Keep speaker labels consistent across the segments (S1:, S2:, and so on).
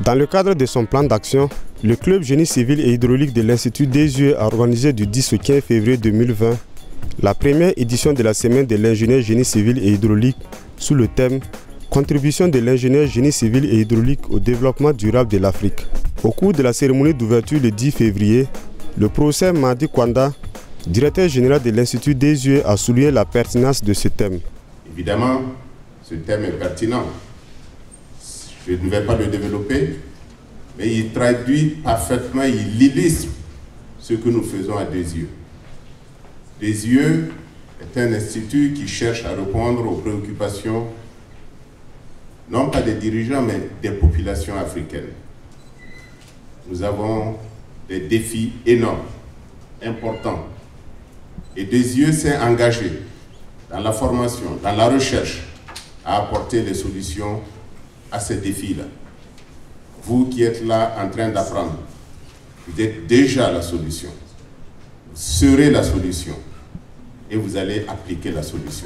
S1: Dans le cadre de son plan d'action, le club génie civil et hydraulique de l'Institut des UE a organisé du 10 au 15 février 2020 la première édition de la semaine de l'ingénieur génie civil et hydraulique sous le thème « Contribution de l'ingénieur génie civil et hydraulique au développement durable de l'Afrique ». Au cours de la cérémonie d'ouverture le 10 février, le professeur Madi Kwanda, directeur général de l'Institut des UE, a souligné la pertinence de ce thème.
S2: Évidemment, ce thème est pertinent. Je ne vais pas le développer, mais il traduit parfaitement, il illustre ce que nous faisons à Des Yeux. Des Yeux est un institut qui cherche à répondre aux préoccupations, non pas des dirigeants, mais des populations africaines. Nous avons des défis énormes, importants. Et Des Yeux s'est engagé dans la formation, dans la recherche, à apporter les solutions à ces défis-là. Vous qui êtes là en train d'apprendre, vous êtes déjà la solution. Vous serez la solution et vous allez appliquer la solution.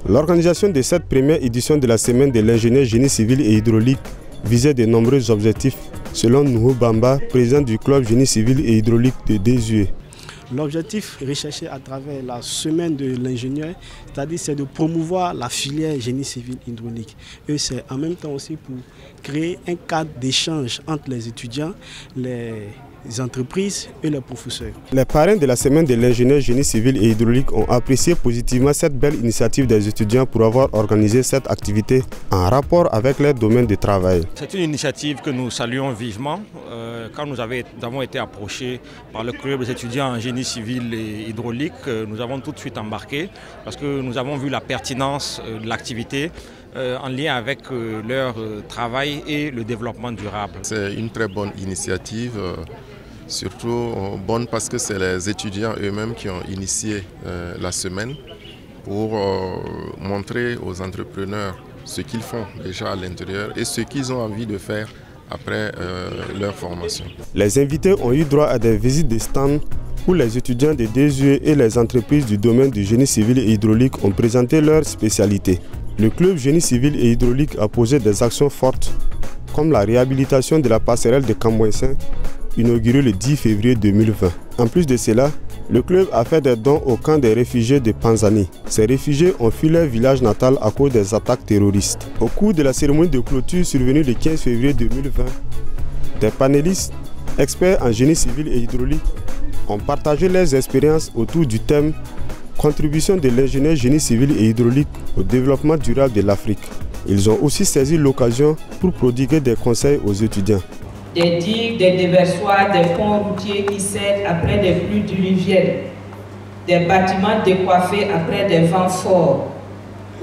S1: L'organisation de cette première édition de la semaine de l'ingénieur génie civil et hydraulique visait de nombreux objectifs, selon Nuhu Bamba, président du club génie civil et hydraulique de Des Yeux.
S3: L'objectif recherché à travers la semaine de l'ingénieur, c'est de promouvoir la filière génie civil hydraulique. Et c'est en même temps aussi pour créer un cadre d'échange entre les étudiants, les entreprises et les professeurs.
S1: Les parrains de la semaine de l'ingénieur génie civil et hydraulique ont apprécié positivement cette belle initiative des étudiants pour avoir organisé cette activité en rapport avec leur domaine de travail.
S4: C'est une initiative que nous saluons vivement. Quand nous avons été approchés par le club des étudiants en génie civil et hydraulique, nous avons tout de suite embarqué parce que nous avons vu la pertinence de l'activité en lien avec leur travail et le développement durable.
S5: C'est une très bonne initiative, surtout bonne parce que c'est les étudiants eux-mêmes qui ont initié la semaine pour montrer aux entrepreneurs ce qu'ils font déjà à l'intérieur et ce qu'ils ont envie de faire après leur formation.
S1: Les invités ont eu droit à des visites de stands où les étudiants de Des Yeux et les entreprises du domaine du génie civil et hydraulique ont présenté leurs spécialités. Le club génie civil et hydraulique a posé des actions fortes, comme la réhabilitation de la passerelle de Cambouensin, inaugurée le 10 février 2020. En plus de cela, le club a fait des dons au camp des réfugiés de Panzani. Ces réfugiés ont fui leur village natal à cause des attaques terroristes. Au cours de la cérémonie de clôture survenue le 15 février 2020, des panélistes, experts en génie civil et hydraulique, ont partagé leurs expériences autour du thème « Contribution de l'ingénieur génie civil et hydraulique au développement durable de l'Afrique ». Ils ont aussi saisi l'occasion pour prodiguer des conseils aux étudiants.
S6: Des digues, des déversoirs, des ponts routiers qui cèdent après des pluies diluviennes, des bâtiments décoiffés après des vents forts.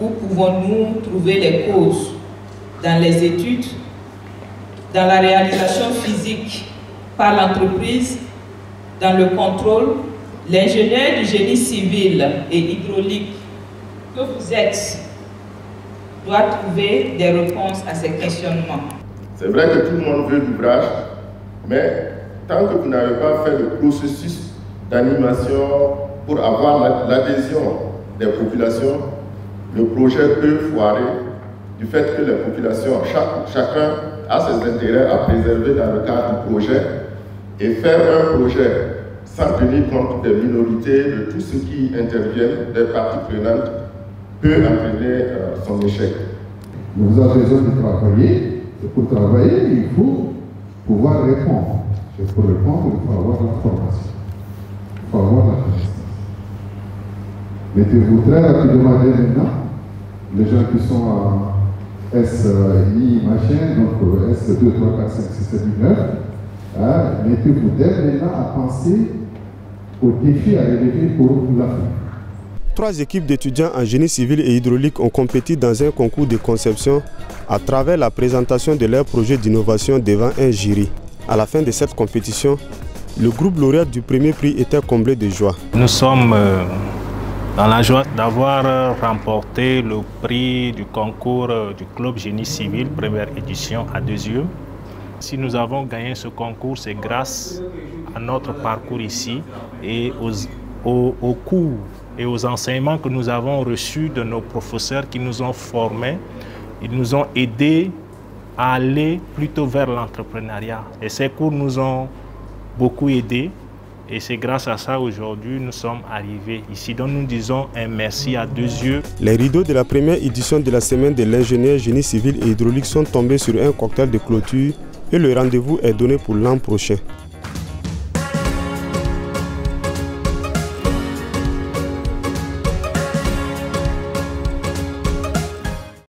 S6: Où pouvons-nous trouver les causes? Dans les études, dans la réalisation physique par l'entreprise, dans le contrôle. L'ingénieur du génie civil et hydraulique que vous êtes doit trouver des réponses à ces questionnements.
S2: C'est vrai que tout le monde veut l'ouvrage, mais tant que vous n'avez pas fait le processus d'animation pour avoir l'adhésion des populations, le projet peut foirer du fait que les populations, chacun a ses intérêts à préserver dans le cadre du projet et faire un projet sans tenir compte des minorités, de tout ce qui intervient, des parties prenantes, peut entraîner son échec.
S7: Vous avez besoin de travailler, et pour travailler, il faut pouvoir répondre. Et pour répondre, il faut avoir la formation, il faut avoir la connaissance. Mettez-vous très rapidement dès maintenant, les gens qui sont en SI machin, donc S2, 3, 4, 5, 6, 7, 8, 9, mettez-vous dès maintenant à penser aux défis à relever pour l'Afrique.
S1: 3 équipes d'étudiants en génie civil et hydraulique ont compéti dans un concours de conception à travers la présentation de leur projet d'innovation devant un jury. À la fin de cette compétition, le groupe lauréat du premier prix était comblé de joie.
S8: Nous sommes dans la joie d'avoir remporté le prix du concours du club génie civil, première édition à Des Yeux. Si nous avons gagné ce concours, c'est grâce à notre parcours ici et aux cours et aux enseignements que nous avons reçus de nos professeurs qui nous ont formés. Ils nous ont aidés à aller plutôt vers l'entrepreneuriat. Et ces cours nous ont beaucoup aidés. Et c'est grâce à ça aujourd'hui nous sommes arrivés ici. Donc nous disons un merci à 2 yeux.
S1: Les rideaux de la première édition de la semaine de l'ingénieur génie civil et hydraulique sont tombés sur un cocktail de clôture et le rendez-vous est donné pour l'an prochain.